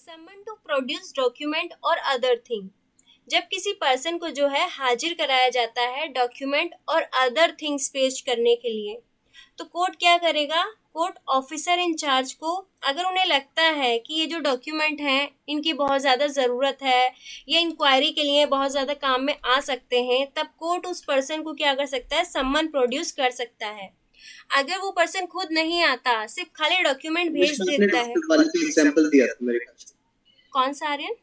Someone to produce document और other thing. जब किसी पर्सन को जो है हाजिर कराया जाता है डॉक्यूमेंट और अदर थिंग्स पेश करने के लिए, तो कोर्ट क्या करेगा? कोर्ट ऑफिसर इंचार्ज को अगर उन्हें लगता है कि ये जो डॉक्यूमेंट हैं इनकी बहुत ज़्यादा ज़रूरत है या इंक्वायरी के लिए बहुत ज़्यादा काम में आ सकते हैं, तब कोर्ट उस पर्सन को क्या कर सकता है? समन प्रोड्यूस कर सकता है। अगर वो पर्सन खुद नहीं आता, सिर्फ खाली डॉक्यूमेंट भेज देता है। एग्जांपल दिया था मेरे पास। कौन सा आर्यन?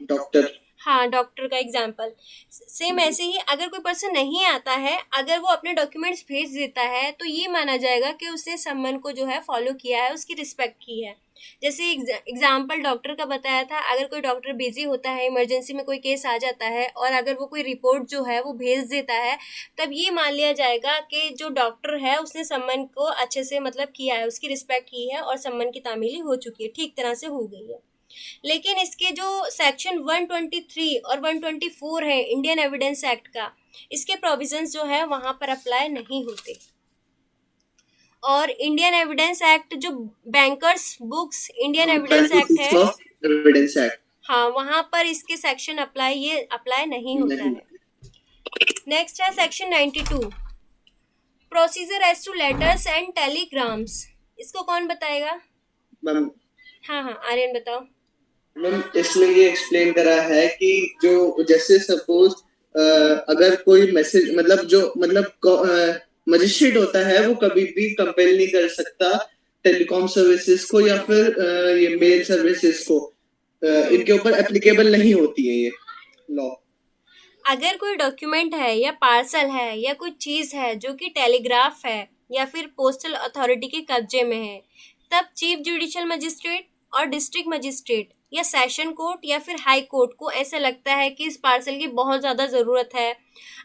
डॉक्टर। हाँ, डॉक्टर का एग्जाम्पल। सेम ऐसे ही अगर कोई पर्सन नहीं आता है, अगर वो अपने डॉक्यूमेंट्स भेज देता है, तो ये माना जाएगा कि उसने सम्मन को जो है फॉलो किया है, उसकी रिस्पेक्ट की है। जैसे एग्जाम्पल डॉक्टर का बताया था, अगर कोई डॉक्टर बिजी होता है, इमरजेंसी में कोई केस आ जाता है और अगर वो कोई रिपोर्ट जो है वो भेज देता है, तब ये मान लिया जाएगा कि जो डॉक्टर है उसने सम्मन को अच्छे से मतलब किया है, उसकी रिस्पेक्ट की है और सम्मन की तामीली हो चुकी है, ठीक तरह से हो गई है। लेकिन इसके जो सेक्शन 123 और 124 है इंडियन एविडेंस एक्ट का, इसके प्रोविजंस जो है वहां पर अप्लाई नहीं होते। और इंडियन एविडेंस एक्ट जो bankers books Indian evidence act है, एविडेंस एक्ट, हाँ, वहां पर इसके सेक्शन अप्लाई नहीं होता है। नेक्स्ट है section 92, procedure as to letters and telegrams. इसको कौन बताएगा? मैम। हाँ हाँ, आर्यन बताओ। मैम, इसमें ये एक्सप्लेन करा है कि जो जैसे सपोज अगर कोई मैसेज मतलब मजिस्ट्रेट होता है वो कभी भी कंपेल नहीं कर सकता टेलीकॉम सर्विसेज को या फिर ये मेल सर्विसेज को, इनके ऊपर एप्लीकेबल नहीं होती है ये लॉ। अगर कोई डॉक्यूमेंट है या पार्सल है या कोई चीज़ है जो कि टेलीग्राफ है या फिर पोस्टल अथॉरिटी के कब्जे में है, तब चीफ जुडिशियल मजिस्ट्रेट और डिस्ट्रिक्ट मजिस्ट्रेट या सेशन कोर्ट या फिर हाई कोर्ट को ऐसा लगता है कि इस पार्सल की बहुत ज़्यादा ज़रूरत है,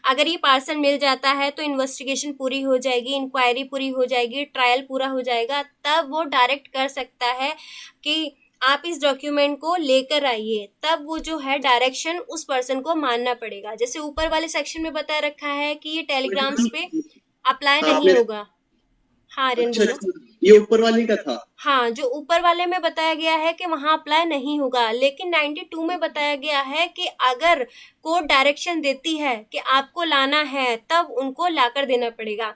अगर ये पार्सल मिल जाता है तो इन्वेस्टिगेशन पूरी हो जाएगी, इंक्वायरी पूरी हो जाएगी, ट्रायल पूरा हो जाएगा, तब वो डायरेक्ट कर सकता है कि आप इस डॉक्यूमेंट को लेकर आइए। तब वो जो है डायरेक्शन उस पर्सन को मानना पड़ेगा। जैसे ऊपर वाले सेक्शन में बता रखा है कि ये टेलीग्राम्स पे अप्लाई नहीं होगा। हाँ आर्यन अच्छा, बोलो। ये ऊपर वाली का था। हाँ, जो ऊपर वाले में बताया गया है कि वहाँ अप्लाई नहीं होगा, लेकिन 92 में बताया गया है कि अगर कोर्ट डायरेक्शन देती है कि आपको लाना है, तब उनको लाकर देना पड़ेगा।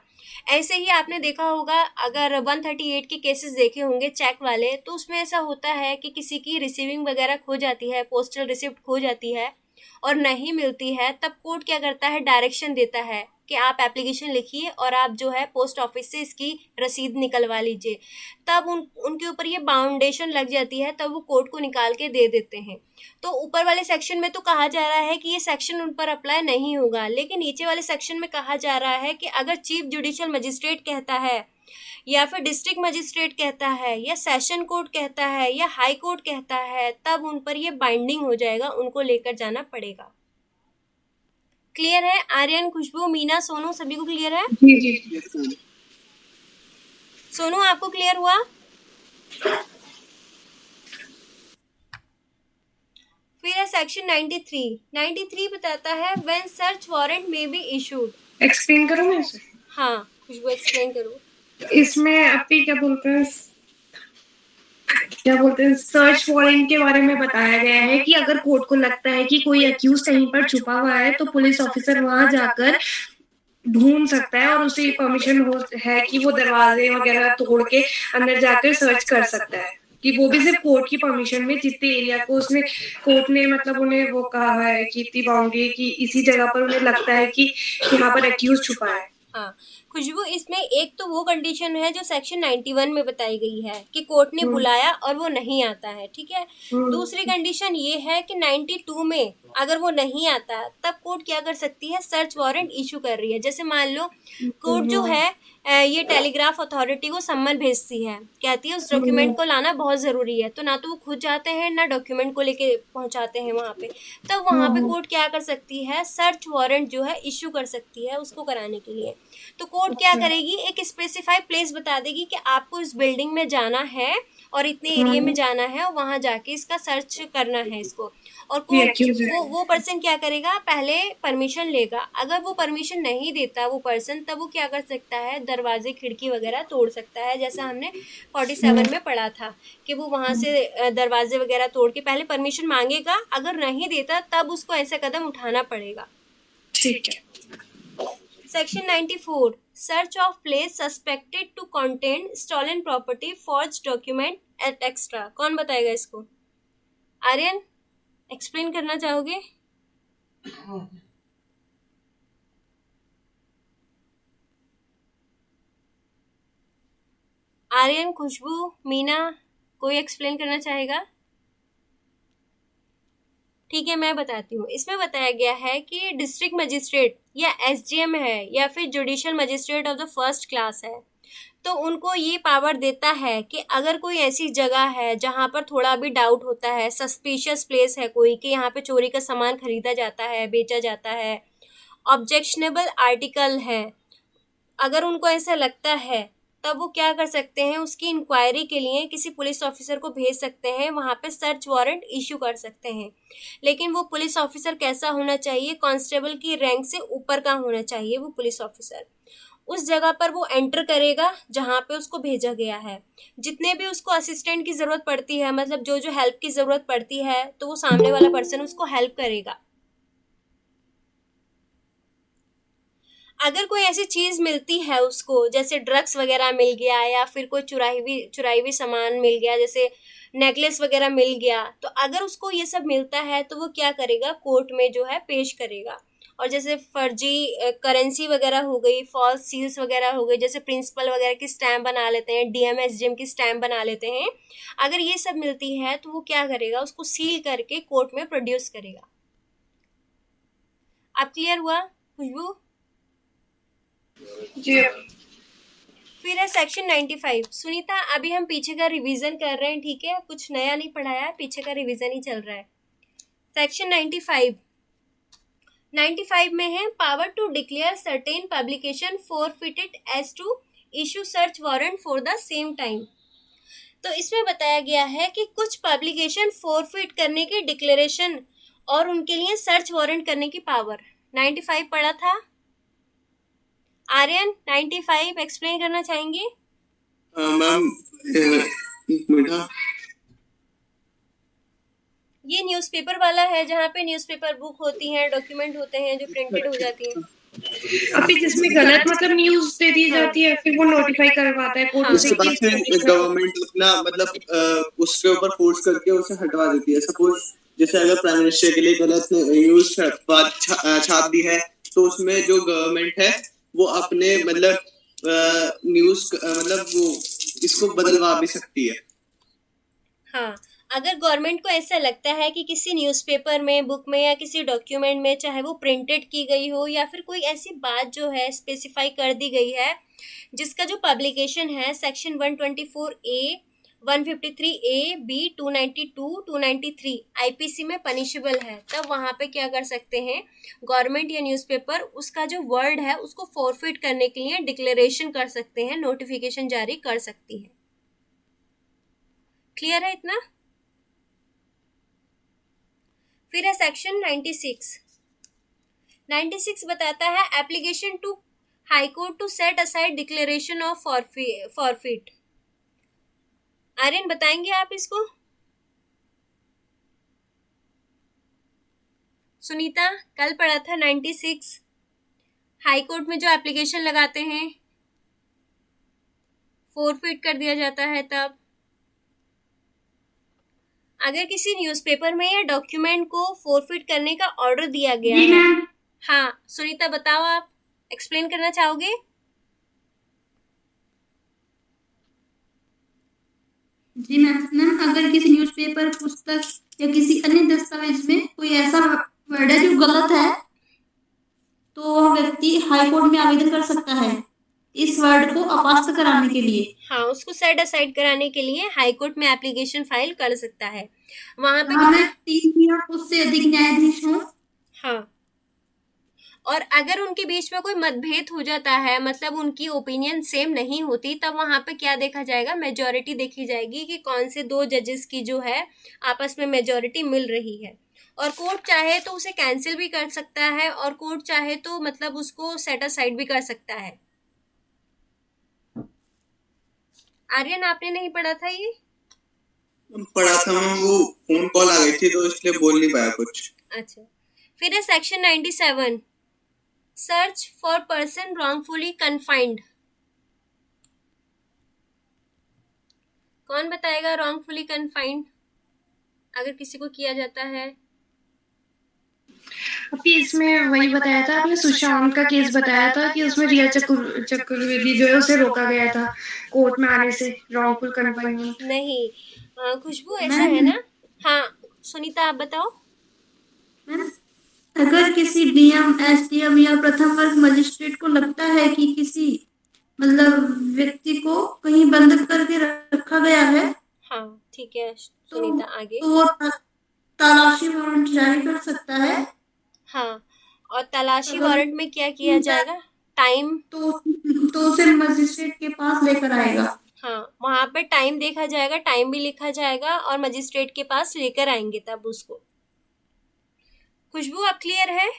ऐसे ही आपने देखा होगा, अगर 138 के केसेस देखे होंगे चेक वाले, तो उसमें ऐसा होता है कि किसी की रिसीविंग वगैरह खो जाती है, पोस्टल रिसिप्ट खो जाती है और नहीं मिलती है, तब कोर्ट क्या करता है? डायरेक्शन देता है कि आप एप्लीकेशन लिखिए और आप जो है पोस्ट ऑफिस से इसकी रसीद निकलवा लीजिए। तब उनके ऊपर ये बाउंडेशन लग जाती है, तब वो कोर्ट को निकाल के दे देते हैं। तो ऊपर वाले सेक्शन में तो कहा जा रहा है कि ये सेक्शन उन पर अप्लाई नहीं होगा, लेकिन नीचे वाले सेक्शन में कहा जा रहा है कि अगर चीफ जुडिशियल मजिस्ट्रेट कहता है या फिर डिस्ट्रिक्ट मजिस्ट्रेट कहता है या सेशन कोर्ट कहता है या हाई कोर्ट कहता है, तब उन पर ये बाइंडिंग हो जाएगा, उनको लेकर जाना पड़ेगा। क्लियर है? आर्यन, खुशबू, मीना, सोनू, सभी को क्लियर है? जी जी। सोनू, आपको क्लियर हुआ? फिर है सेक्शन 93 बताता है when search warrant may be issued. Explain करूं मैं इसे? हाँ, खुशबू एक्सप्लेन करो। इसमें आपके क्या बोलते हैं सर्च वारंट के बारे में बताया गया है कि अगर कोर्ट को लगता है कि कोई अक्यूज कहीं पर छुपा हुआ है, तो पुलिस ऑफिसर वहां जाकर ढूंढ सकता है और उसे परमिशन है कि वो दरवाजे वगैरह तोड़ के अंदर जाकर सर्च कर सकता है, कि वो भी सिर्फ कोर्ट की परमिशन में, जितने एरिया को उसने कोर्ट ने मतलब उन्हें वो कहा है कि इतनी बाउंड्री की इसी जगह पर उन्हें लगता है कि यहाँ पर एक्यूज छुपा है। हाँ खुशबू, इसमें एक तो वो कंडीशन है जो सेक्शन 91 में बताई गई है कि कोर्ट ने बुलाया और वो नहीं आता है, ठीक है। दूसरी कंडीशन ये है कि 92 में अगर वो नहीं आता, तब कोर्ट क्या कर सकती है? सर्च वारंट इशू कर रही है। जैसे मान लो कोर्ट जो है ये टेलीग्राफ अथॉरिटी को सम्मन भेजती है, कहती है उस डॉक्यूमेंट को लाना बहुत ज़रूरी है, तो ना तो वो खुद जाते हैं ना डॉक्यूमेंट को लेके पहुंचाते हैं वहाँ पे। तब वहाँ पे कोर्ट क्या कर सकती है? सर्च वारंट जो है इशू कर सकती है उसको कराने के लिए। तो कोर्ट क्या करेगी? एक स्पेसिफाइड प्लेस बता देगी कि आपको इस बिल्डिंग में जाना है और इतने एरिया में जाना है और वहां जाके इसका सर्च करना है इसको। और ये accused है। वो पर्सन क्या करेगा, पहले परमिशन लेगा। अगर वो परमिशन नहीं देता वो पर्सन, तब वो क्या कर सकता है, दरवाजे खिड़की वगैरह तोड़ सकता है, जैसा हमने 47 में पढ़ा था कि वो वहां से दरवाजे वगैरह तोड़ के पहले परमिशन मांगेगा। अगर नहीं देता तब उसको ऐसा कदम उठाना पड़ेगा। ठीक है। Section 94, search of place suspected to contain stolen property, forged document etc. कौन बताएगा इसको? आर्यन, एक्सप्लेन करना चाहोगे? आर्यन, खुशबू, मीना, कोई एक्सप्लेन करना चाहेगा? ठीक है, मैं बताती हूँ। इसमें बताया गया है कि डिस्ट्रिक्ट मजिस्ट्रेट या एसडीएम है या फिर judicial magistrate of the first class है, तो उनको ये पावर देता है कि अगर कोई ऐसी जगह है जहाँ पर थोड़ा भी डाउट होता है, सस्पिशियस प्लेस है कोई, कि यहाँ पे चोरी का सामान खरीदा जाता है, बेचा जाता है, ऑब्जेक्शनेबल आर्टिकल है, अगर उनको ऐसा लगता है, तब वो क्या कर सकते हैं, उसकी इंक्वायरी के लिए किसी पुलिस ऑफिसर को भेज सकते हैं, वहाँ पे सर्च वारंट इशू कर सकते हैं। लेकिन वो पुलिस ऑफिसर कैसा होना चाहिए, कांस्टेबल की रैंक से ऊपर का होना चाहिए वो पुलिस ऑफिसर। उस जगह पर वो एंटर करेगा जहाँ पे उसको भेजा गया है। जितने भी उसको असिस्टेंट की ज़रूरत पड़ती है, मतलब जो जो हेल्प की ज़रूरत पड़ती है, तो वो सामने वाला पर्सन उसको हेल्प करेगा। अगर कोई ऐसी चीज़ मिलती है उसको, जैसे ड्रग्स वगैरह मिल गया या फिर कोई चुराई हुई सामान मिल गया, जैसे नेकलेस वगैरह मिल गया, तो अगर उसको ये सब मिलता है तो वो क्या करेगा, कोर्ट में जो है पेश करेगा। और जैसे फर्जी करेंसी वगैरह हो गई, फॉल्स सील्स वगैरह हो गई, जैसे प्रिंसिपल वगैरह की स्टैम्प बना लेते हैं, डीएम एसडीएम की स्टैम्प बना लेते हैं, अगर ये सब मिलती है तो वो क्या करेगा, उसको सील करके कोर्ट में प्रोड्यूस करेगा। अब क्लियर हुआ खुशबू? जी। फिर है सेक्शन 95। सुनीता, अभी हम पीछे का रिवीजन कर रहे हैं, ठीक है, कुछ नया नहीं पढ़ाया है, पीछे का रिवीजन ही चल रहा है। सेक्शन 95 में है power to declare certain publication forfeited as to issue search warrant for the same time. तो इसमें बताया गया है कि कुछ पब्लिकेशन फॉरफिट करने की डिक्लेरेशन और उनके लिए सर्च वारंट करने की पावर। 95 पढ़ा था आर्यन, 95 एक्सप्लेन करना चाहेंगे? मैम एक मिनट। ये न्यूज़पेपर वाला है जहाँ पे न्यूज़पेपर बुक होती हैं, डॉक्यूमेंट होते हैं जो प्रिंटेड हो जाती हैं। अभी जिसमें गलत मतलब न्यूज दे दी जाती है, फिर वो नोटिफाई करवाता है कोर्ट उसके बाद फिर गवर्नमेंट अपना मतलब उसके ऊपर फोर्स करके उसे हटवा देती है। सपोज जैसे अगर प्राइम मिनिस्टर के लिए गलत न्यूज छाप दी है, तो उसमें जो गवर्नमेंट है वो अपने मतलब न्यूज मतलब वो इसको बदलवा भी सकती है। हाँ, अगर गवर्नमेंट को ऐसा लगता है कि किसी न्यूज़पेपर में, बुक में या किसी डॉक्यूमेंट में, चाहे वो प्रिंटेड की गई हो या फिर कोई ऐसी बात जो है स्पेसिफाई कर दी गई है जिसका जो पब्लिकेशन है section 124A, 153A, B, 292, 293 IPC में पनिशेबल है, तब वहाँ पे क्या कर सकते हैं, गवर्नमेंट या न्यूज़पेपर उसका जो वर्ड है उसको फॉरफिट करने के लिए डिक्लेरेशन कर सकते हैं, नोटिफिकेशन जारी कर सकती है। क्लियर है इतना? फिर है सेक्शन 96 बताता है application to High Court to set aside declaration of forfeit. Aryan, बताएंगे आप इसको? सुनीता, कल पढ़ा था 96, हाई कोर्ट में जो एप्लीकेशन लगाते हैं फॉरफिट कर दिया जाता है, तब अगर किसी न्यूज़पेपर में या डॉक्यूमेंट को फॉरफिट करने का ऑर्डर दिया गया है। हाँ सुनीता, बताओ, आप एक्सप्लेन करना चाहोगे? जी मैम, अगर किसी न्यूज़पेपर, पुस्तक या किसी अन्य दस्तावेज में कोई ऐसा वर्ड है जो गलत है, तो व्यक्ति हाई कोर्ट में आवेदन कर सकता है इस वर्ड को अपास्त कराने के लिए। हाँ, उसको सेट असाइड कराने के लिए हाई कोर्ट में एप्लीकेशन फाइल कर सकता है। वहां पे 3 या उससे अधिक न्यायाधीश हों। हाँ, और अगर उनके बीच में कोई मतभेद हो जाता है, मतलब उनकी ओपिनियन सेम नहीं होती, तब वहां पे क्या देखा जाएगा, मेजॉरिटी देखी जाएगी कि कौन से दो जजेस की जो है आपस में मेजॉरिटी मिल रही है। और कोर्ट चाहे तो उसे कैंसिल भी कर सकता है, और कोर्ट चाहे तो मतलब उसको सेट असाइड भी कर सकता है। आर्यन, आपने नहीं पढ़ा था ये? पढ़ा था मैं, वो फोन कॉल आ गई थी तो इसलिए बोल नहीं पाया कुछ। अच्छा, फिर है section 97, search for person wrongfully confined. कौन बताएगा रॉन्गफुली कन्फाइंड अगर किसी को किया जाता है? अभी इसमें वही बताया था आपने, सुशांत का केस बताया था कि उसमें रिया चतुर्वेदी जो है उसे रोका गया था कोर्ट में आने से, रॉन्गफुल कन्फाइनमेंट। नहीं, खुशबू ऐसा है ना? हाँ, सुनीता आप बताओ। मैम, अगर किसी डीएम, एसडीएम या प्रथम वर्ग मजिस्ट्रेट को लगता है कि किसी मतलब व्यक्ति को कहीं बंद करके रखा गया है, हाँ ठीक है सुनीता, आगे। तो वो तलाशी वारंट जारी कर सकता है। हाँ, और तलाशी अगर- वारंट में क्या किया जाएगा? टाइम, तो उसे मजिस्ट्रेट के पास लेकर आएगा। हाँ वहां पे टाइम देखा जाएगा, टाइम भी लिखा जाएगा और मजिस्ट्रेट के पास लेकर आएंगे तब उसको। खुशबू आप क्लियर है?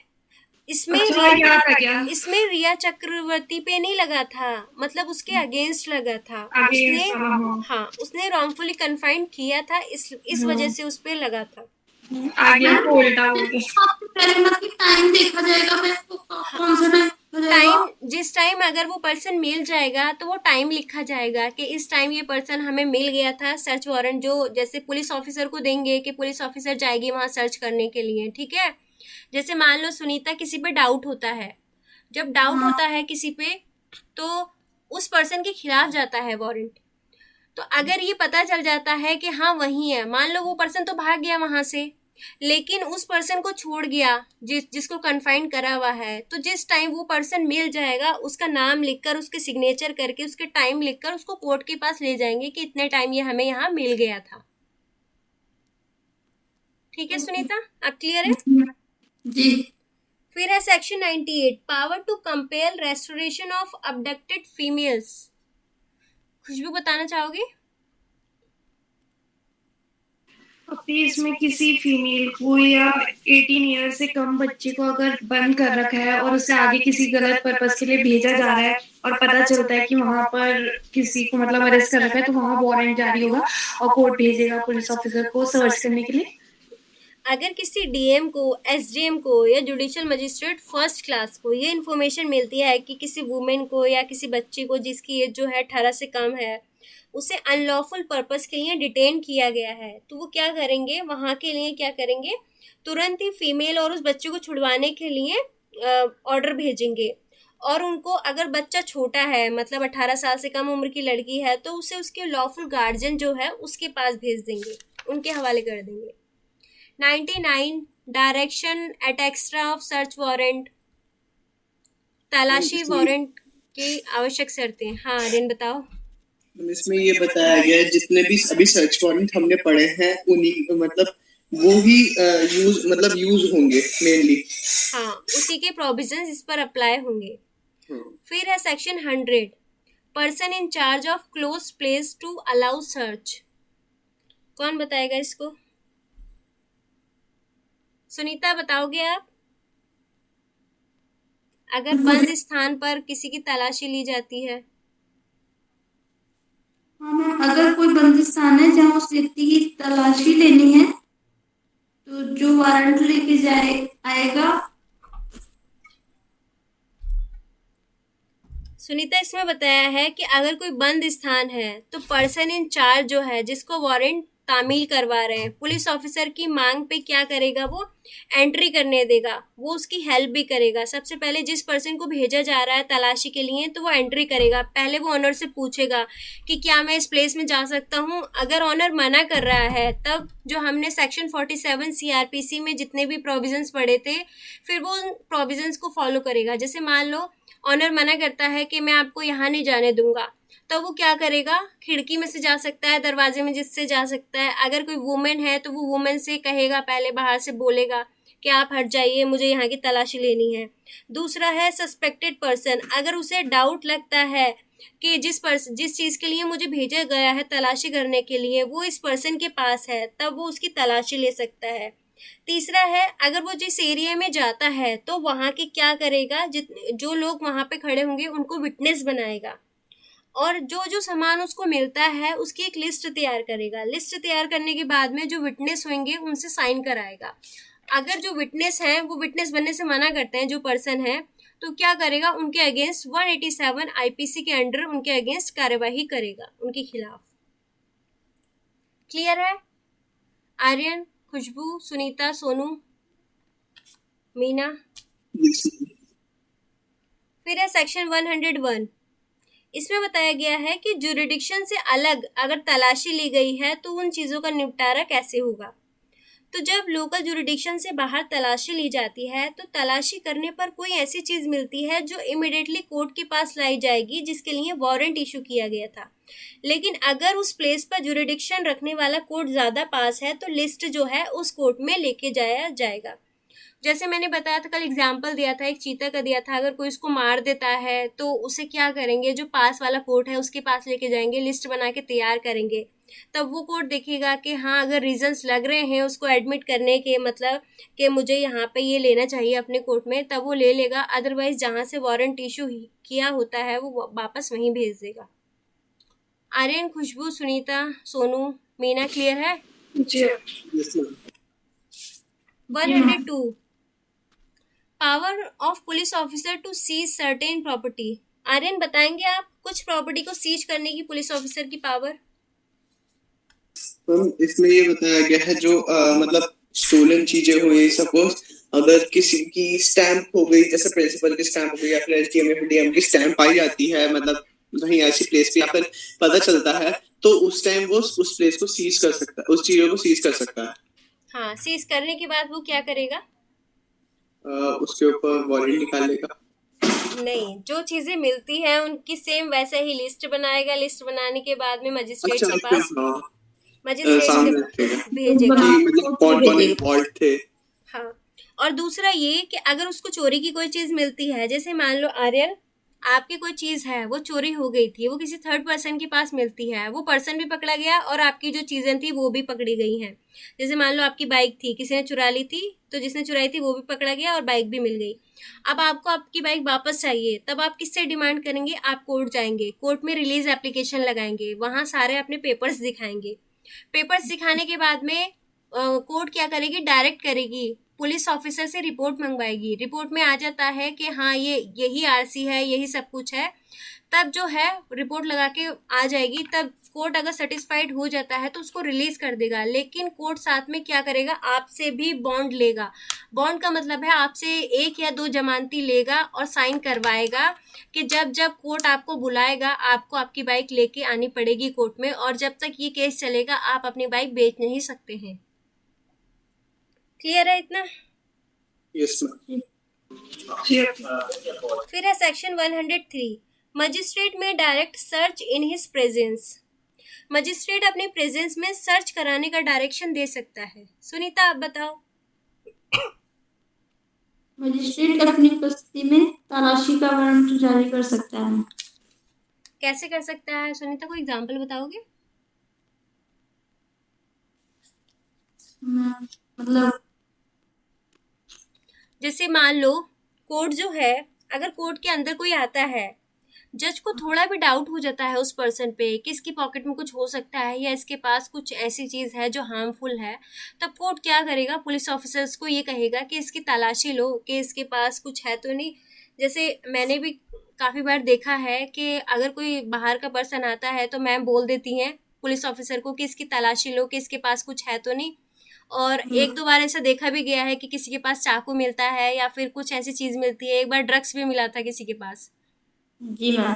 इसमें अच्छा, याद आ गया। इसमें रिया चक्रवर्ती पे नहीं लगा था, मतलब उसके अगेंस्ट लगा था। Against, हाँ। हाँ उसने रॉन्गफुली कन्फाइंड किया था, इस वजह से उस पे लगा था। आगे हमको उल्टा हो गया। आपको पहले ना कि टाइम देखा जाएगा, मैं तो कौन सा टाइम देखा जाएगा? टाइम, जिस टाइम अगर वो पर्सन मिल जाएगा तो वो टाइम लिखा जाएगा कि इस टाइम ये पर्सन हमें मिल गया था। सर्च वारंट जो जैसे पुलिस ऑफिसर को देंगे कि पुलिस ऑफिसर जाएगी वहां सर्च करने के लिए, ठीक है। जैसे मान लो सुनीता किसी पे डाउट होता है, जब डाउट होता है किसी पे तो उस पर्सन के खिलाफ जाता है वारंट। तो अगर ये पता चल जाता है कि हाँ वही है, मान लो वो पर्सन तो भाग गया वहां से, लेकिन उस पर्सन को छोड़ गया जिसको कन्फाइन करा हुआ है, तो जिस टाइम वो पर्सन मिल जाएगा उसका नाम लिखकर, उसके सिग्नेचर करके, उसके टाइम लिखकर उसको कोर्ट के पास ले जाएंगे कि इतने टाइम ये हमें यहाँ मिल गया था। ठीक है सुनीता, आप क्लियर है? जी। फिर है section 98, power to compel restoration of abducted females. Khushboo बताना चाहोगे? अभी इसमें किसी फीमेल को या 18 ईयर से कम बच्चे को अगर बंद कर रखा है और उसे आगे किसी गलत पर्पस के लिए भेजा जा रहा है और पता चलता है कि वहां पर किसी को मतलब अरेस्ट कर रखा है, तो वहां वारंट जारी होगा और कोर्ट भेजेगा पुलिस ऑफिसर को सर्च करने के लिए। अगर किसी डीएम को, एसडीएम को या जुडिशियल मजिस्ट्रेट फर्स्ट क्लास को ये इन्फॉर्मेशन मिलती है कि किसी वुमेन को या किसी बच्ची को जिसकी एज जो है 18 से कम है, उसे अनलॉफुल पर्पस के लिए डिटेन किया गया है, तो वो क्या करेंगे, वहां के लिए क्या करेंगे, तुरंत ही फीमेल और उस बच्चे को छुड़वाने के लिए ऑर्डर भेजेंगे। और उनको, अगर बच्चा छोटा है मतलब 18 साल से कम उम्र की लड़की है, तो उसे उसके लॉफुल गार्जियन जो है उसके पास भेज देंगे, उनके हवाले कर देंगे। 99, direction at extra off search warrant, तलाशी वारंट की आवश्यक शर्तें। हाँ रिन बताओ। इसमें ये बताया गया है जितने भी अभी सर्च वारंट हमने पढ़े हैं उन्हीं मतलब वो ही यूज होंगे मेनली। हाँ उसी के प्रोविजंस इस पर अप्लाई होंगे। फिर है section 100, person in charge of close place to allow search. कौन बताएगा इसको? सुनीता बताओगे आप? अगर बंद स्थान पर किसी की तलाशी ली जाती है, हाँ मैम, अगर कोई बंद स्थान है जहाँ उस व्यक्ति की तलाशी लेनी है, तो जो वारंट लेके आएगा। सुनीता इसमें बताया है कि अगर कोई बंद स्थान है तो पर्सन इन चार्ज जो है, जिसको वारंट तामील करवा रहे हैं, पुलिस ऑफिसर की मांग पे क्या करेगा, वो एंट्री करने देगा, वो उसकी हेल्प भी करेगा। सबसे पहले जिस पर्सन को भेजा जा रहा है तलाशी के लिए, तो वो एंट्री करेगा, पहले वो ऑनर से पूछेगा कि क्या मैं इस प्लेस में जा सकता हूँ। अगर ऑनर मना कर रहा है, तब जो हमने सेक्शन 47 CRPC में जितने भी प्रोविजंस पढ़े थे, फिर वो उन प्रोविजंस को फॉलो करेगा। जैसे मान लो ऑनर मना करता है कि मैं आपको यहाँ नहीं जाने दूंगा, तो वो क्या करेगा, खिड़की में से जा सकता है, दरवाजे में जिससे जा सकता है। अगर कोई वुमेन है तो वो वुमेन से कहेगा, पहले बाहर से बोलेगा कि आप हट जाइए, मुझे यहाँ की तलाशी लेनी है। दूसरा है सस्पेक्टेड पर्सन, अगर उसे डाउट लगता है कि जिस चीज़ के लिए मुझे भेजा गया है तलाशी करने के लिए वो इस पर्सन के पास है, तब वो उसकी तलाशी ले सकता है। तीसरा है अगर वो जिस एरिया में जाता है तो वहाँ के क्या करेगा, जो लोग वहाँ पे खड़े होंगे उनको विटनेस बनाएगा, और जो जो सामान उसको मिलता है उसकी एक लिस्ट तैयार करेगा। लिस्ट तैयार करने के बाद में जो विटनेस होंगे उनसे साइन कराएगा। अगर जो विटनेस हैं वो विटनेस बनने से मना करते हैं, जो पर्सन है, तो क्या करेगा, उनके अगेंस्ट 187 आईपीसी के अंडर उनके अगेंस्ट कार्यवाही करेगा, उनके खिलाफ। क्लियर है? आर्यन, खुशबू, सुनीता, सोनू, मीना। फिर है सेक्शन 101। इसमें बताया गया है कि जुरिडिक्शन से अलग अगर तलाशी ली गई है तो उन चीज़ों का निपटारा कैसे होगा। तो जब लोकल जुरिडिक्शन से बाहर तलाशी ली जाती है तो तलाशी करने पर कोई ऐसी चीज़ मिलती है जो इमिडिएटली कोर्ट के पास लाई जाएगी जिसके लिए वारंट इशू किया गया था। लेकिन अगर उस प्लेस पर जुरिडिक्शन रखने वाला कोर्ट ज़्यादा पास है तो लिस्ट जो है उस कोर्ट में लेके जाया जाएगा। जैसे मैंने बताया था, कल एग्जाम्पल दिया था, एक चीता का दिया था, अगर कोई उसको मार देता है तो उसे क्या करेंगे, जो पास वाला कोर्ट है उसके पास लेके जाएंगे, लिस्ट बना के तैयार करेंगे। तब वो कोर्ट देखेगा कि हाँ अगर रीजंस लग रहे हैं उसको एडमिट करने के, मतलब कि मुझे यहाँ पे ये लेना चाहिए अपने कोर्ट में, तब वो ले लेगा। अदरवाइज जहाँ से वारंट इशू किया होता है वो वापस वहीं भेज देगा। आर्यन, खुशबू, सुनीता, सोनू, मीना, क्लियर है? जी 102 power of police officer to seize certain property. Aryan, बताएंगे आप कुछ प्रॉपर्टी को सीज करने की पुलिस ऑफिसर की पावर? इसमें ये बताया गया है जो मतलब स्टोलन चीजें हुई, सपोज अगर किसी की स्टैंप हो गई, जैसे प्रिंसिपल की स्टैंप हो गई या फिर एसडीएम या डीएम की स्टैंप पाई जाती है, मतलब कहीं ऐसी प्लेस पे या फिर पता चलता है, तो उस टाइम वो उस प्लेस को सीज कर सकता है, उस चीजों को सीज कर सकता है। हाँ, सीज करने के बाद वो क्या करेगा? उसके ऊपर वारंट निकालेगा। नहीं, जो चीजें मिलती हैं उनकी सेम वैसे ही लिस्ट बनाएगा। लिस्ट बनाने के बाद में मजिस्ट्रेट के पास मजिस्ट्रेट भेजेगा। मतलब कौन कौन इन्वॉल्व थे। हाँ, और दूसरा ये कि अगर उसको चोरी की कोई चीज मिलती है, जैसे मान लो आर्यन आपकी कोई चीज है वो चोरी हो गई थी, वो किसी थर्ड पर्सन के पास मिलती है, वो पर्सन भी पकड़ा गया और आपकी जो चीजें थी वो भी पकड़ी गई हैं। जैसे मान लो आपकी बाइक थी, किसी ने चुरा ली थी, तो जिसने चुराई थी वो भी पकड़ा गया और बाइक भी मिल गई। अब आपको आपकी बाइक वापस चाहिए, तब आप किससे डिमांड करेंगे? आप कोर्ट जाएंगे, कोर्ट में रिलीज एप्लीकेशन लगाएंगे, वहां सारे अपने पेपर्स दिखाएंगे। पेपर्स दिखाने के बाद में कोर्ट क्या करेगी, डायरेक्ट करेगी, पुलिस ऑफिसर से रिपोर्ट मंगवाएगी। रिपोर्ट में आ जाता है कि हाँ ये यही आरसी है, यही सब कुछ है, तब जो है रिपोर्ट लगा के आ जाएगी। तब कोर्ट अगर सेटिस्फाइड हो जाता है तो उसको रिलीज कर देगा। लेकिन कोर्ट साथ में क्या करेगा, आपसे भी बॉन्ड लेगा। बॉन्ड का मतलब है आपसे 1 या 2 जमानती लेगा और साइन करवाएगा कि जब जब कोर्ट आपको बुलाएगा आपको आपकी बाइक लेके आनी पड़ेगी कोर्ट में, और जब तक ये केस चलेगा आप अपनी बाइक बेच नहीं सकते हैं। क्लियर है इतना? Yes ma'am. फिर है सेक्शन 103। मजिस्ट्रेट में direct search in his presence. Magistrate अपने प्रेजेंस में सर्च कराने का डायरेक्शन दे सकता है। सुनीता, आप बताओ। मजिस्ट्रेट अपनी उपस्थिति में तलाशी का वारंट जारी कर सकता है। कैसे कर सकता है सुनीता, कोई एग्जांपल बताओगे? मतलब जैसे मान लो कोर्ट जो है, अगर कोर्ट के अंदर कोई आता है, जज को थोड़ा भी डाउट हो जाता है उस पर्सन पे कि इसकी पॉकेट में कुछ हो सकता है या इसके पास कुछ ऐसी चीज़ है जो हार्मफुल है, तब कोर्ट क्या करेगा, पुलिस ऑफिसर्स को ये कहेगा कि इसकी तलाशी लो कि इसके पास कुछ है तो नहीं। जैसे मैंने भी काफ़ी बार देखा है कि अगर कोई बाहर का पर्सन आता है तो मैम बोल देती हैं पुलिस ऑफिसर को कि इसकी तलाशी लो कि इसके पास कुछ है तो नहीं। और 1-2 बार ऐसा देखा भी गया है कि किसी के पास चाकू मिलता है या फिर कुछ ऐसी चीज़ मिलती है। एक बार ड्रग्स भी मिला था किसी के पास। जी मैम।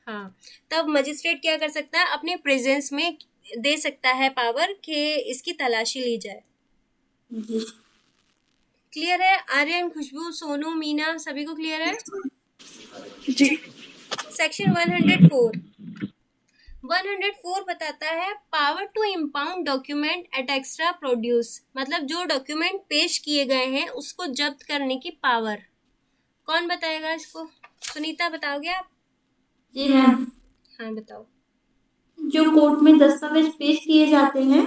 हाँ, तब मजिस्ट्रेट क्या कर सकता है, अपने प्रेजेंस में दे सकता है पावर कि इसकी तलाशी ली जाए। जी क्लियर है? आर्यन, खुशबू, सोनू, मीना, सभी को क्लियर है? जी सेक्शन 104। 104 बताता है power to impound document at extra produce, मतलब जो डॉक्यूमेंट पेश किए गए हैं उसको जब्त करने की पावर। कौन बताएगा इसको? सुनीता बताओगे आप? जी मैम। हाँ बताओ। जो कोर्ट में दस्तावेज पेश किए जाते हैं,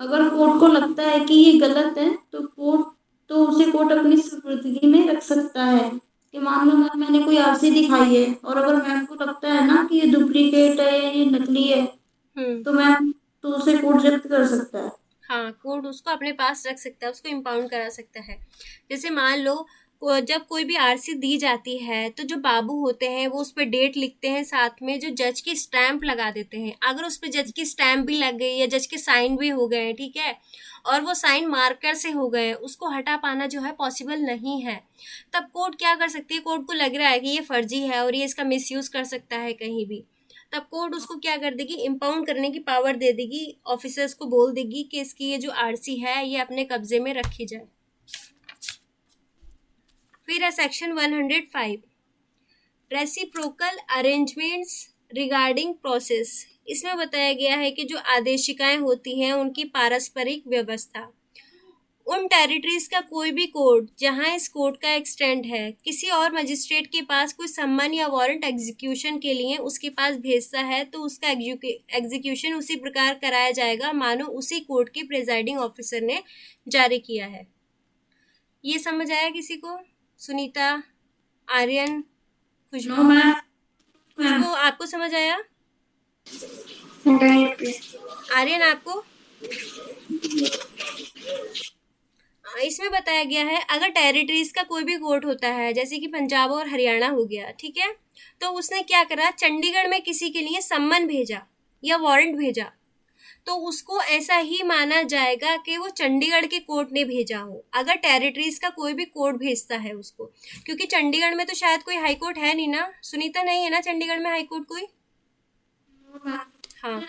अगर कोर्ट को लगता है कि ये गलत है तो उसे कोर्ट अपनी सुपुर्दगी में रख सकता है। कि मान लो मैम मैंने कोई आरसी दिखाई है और अगर मैम को लगता है ना कि ये डुप्लीकेट है, ये नकली है, तो मैम तो उसे कोर्ट जब्त कर सकता है। हाँ, कोर्ट उसको अपने पास रख सकता है, उसको इम्पाउंड करा सकता है। जैसे मान लो जब कोई भी आरसी दी जाती है तो जो बाबू होते हैं वो उस पर डेट लिखते हैं, साथ में जो जज की स्टैंप लगा देते हैं। अगर उस पर जज की स्टैंप भी लग गई या जज के साइन भी हो गए हैं, ठीक है, और वो साइन मार्कर से हो गए, उसको हटा पाना जो है पॉसिबल नहीं है, तब कोर्ट क्या कर सकती है? कोर्ट को लग रहा है कि ये फर्जी है और ये इसका मिसयूज कर सकता है कहीं भी, तब कोर्ट उसको क्या कर देगी? इम्पाउंड करने की पावर दे देगी। ऑफिसर्स को बोल देगी कि इसकी ये जो आरसी है ये अपने कब्जे में रखी जाए। फिर है section 105 reciprocal arrangements regarding process. इसमें बताया गया है कि जो आदेशिकाएं होती हैं उनकी पारस्परिक व्यवस्था। उन टेरिटरीज का कोई भी कोर्ट जहां इस कोर्ट का एक्सटेंड है किसी और मजिस्ट्रेट के पास कोई सम्मन या वारंट एग्जीक्यूशन के लिए उसके पास भेजता है तो उसका एग्जीक्यूशन उसी प्रकार कराया जाएगा मानो उसी कोर्ट के प्रिजाइडिंग ऑफिसर ने जारी किया है। ये समझ आया किसी को? सुनीता, आर्यन, खुशबू? खुशबू आपको समझ आया? आर्यन आपको? इसमें बताया गया है अगर टेरिटरीज का कोई भी कोर्ट होता है जैसे कि पंजाब और हरियाणा हो गया, ठीक है, तो उसने क्या करा? चंडीगढ़ में किसी के लिए सम्मन भेजा या वारंट भेजा तो उसको ऐसा ही माना जाएगा कि वो चंडीगढ़ के कोर्ट ने भेजा हो, अगर टेरिटरीज का कोई भी कोर्ट भेजता है उसको, क्योंकि चंडीगढ़ में तो शायद कोई हाई कोर्ट है नहीं ना, सुनीता? नहीं है ना चंडीगढ़ में हाई कोर्ट कोई? हाँ,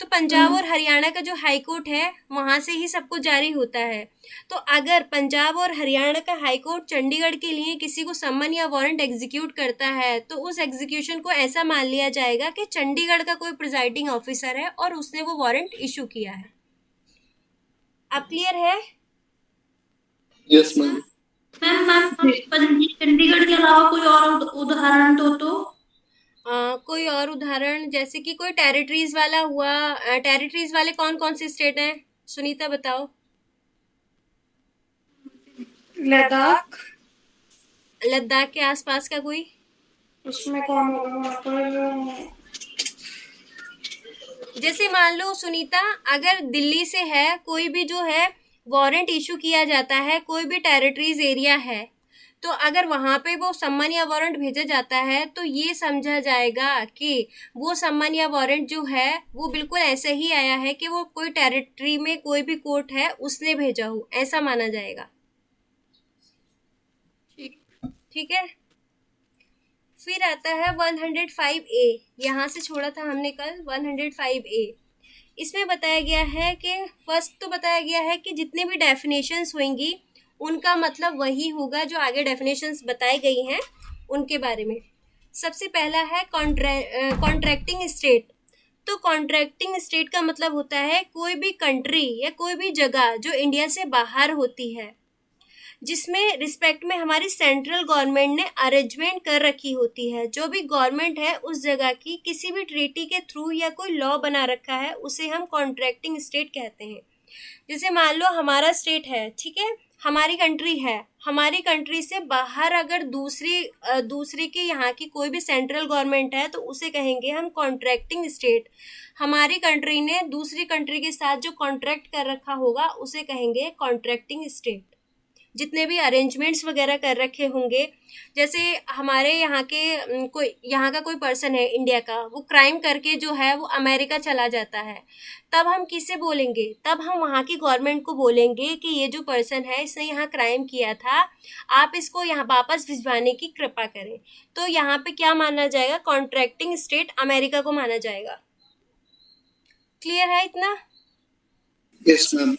तो पंजाब और हरियाणा का जो हाई कोर्ट है वहां से ही सबको जारी होता है। तो अगर पंजाब और हरियाणा का हाई कोर्ट चंडीगढ़ के लिए किसी को सम्मन या वारंट एग्जीक्यूट करता है तो उस एग्जीक्यूशन को ऐसा मान लिया जाएगा कि चंडीगढ़ का कोई प्रिजाइडिंग ऑफिसर है और उसने वो वारंट इशू किया है। अब क्लियर है? Yes ma'am. मैम चंडीगढ़ के अलावा कोई और उदाहरण तो कोई और उदाहरण जैसे कि कोई टेरिटरीज वाला हुआ। टेरिटरीज वाले कौन कौन से स्टेट हैं? सुनीता बताओ। लद्दाख। लद्दाख के आसपास का कोई? उसमें कौन होगा वहाँ पर? जैसे मान लो सुनीता, अगर दिल्ली से है कोई भी जो है वारंट इशू किया जाता है, कोई भी टेरिटरीज एरिया है, तो अगर वहां पे वो सम्मन या वारंट भेजा जाता है तो ये समझा जाएगा कि वो सम्मन या वारंट जो है वो बिल्कुल ऐसे ही आया है कि वो कोई टेरिटरी में कोई भी कोर्ट है उसने भेजा हो, ऐसा माना जाएगा। ठीक है। फिर आता है 105A, यहाँ से छोड़ा था हमने कल 105A। इसमें बताया गया है कि फर्स्ट तो बताया गया है कि जितने भी डेफिनेशंस होंगी उनका मतलब वही होगा जो आगे डेफिनेशंस बताई गई हैं उनके बारे में। सबसे पहला है कॉन्ट्रैक्टिंग स्टेट। तो कॉन्ट्रैक्टिंग स्टेट का मतलब होता है कोई भी कंट्री या कोई भी जगह जो इंडिया से बाहर होती है, जिसमें रिस्पेक्ट में हमारी सेंट्रल गवर्नमेंट ने अरेंजमेंट कर रखी होती है। जो भी गवर्नमेंट है उस जगह की किसी भी ट्रीटी के थ्रू या कोई लॉ बना रखा है उसे हम कॉन्ट्रैक्टिंग स्टेट कहते हैं। जैसे मान लो हमारा स्टेट है, ठीक है, हमारी कंट्री है, हमारी कंट्री से बाहर अगर दूसरी की यहाँ की कोई भी सेंट्रल गवर्नमेंट है तो उसे कहेंगे हम कॉन्ट्रैक्टिंग स्टेट। हमारी कंट्री ने दूसरी कंट्री के साथ जो कॉन्ट्रैक्ट कर रखा होगा उसे कहेंगे कॉन्ट्रैक्टिंग स्टेट। जितने भी अरेंजमेंट्स वगैरह कर रखे होंगे, जैसे हमारे यहाँ का कोई पर्सन है इंडिया का, वो क्राइम करके जो है वो अमेरिका चला जाता है, तब हम किसे बोलेंगे? तब हम वहाँ की गवर्नमेंट को बोलेंगे कि ये जो पर्सन है इसने यहाँ क्राइम किया था, आप इसको यहाँ वापस भिजवाने की कृपा करें। तो यहाँ पे क्या माना जाएगा? कॉन्ट्रैक्टिंग स्टेट अमेरिका को माना जाएगा। क्लियर है इतना? Yes ma'am.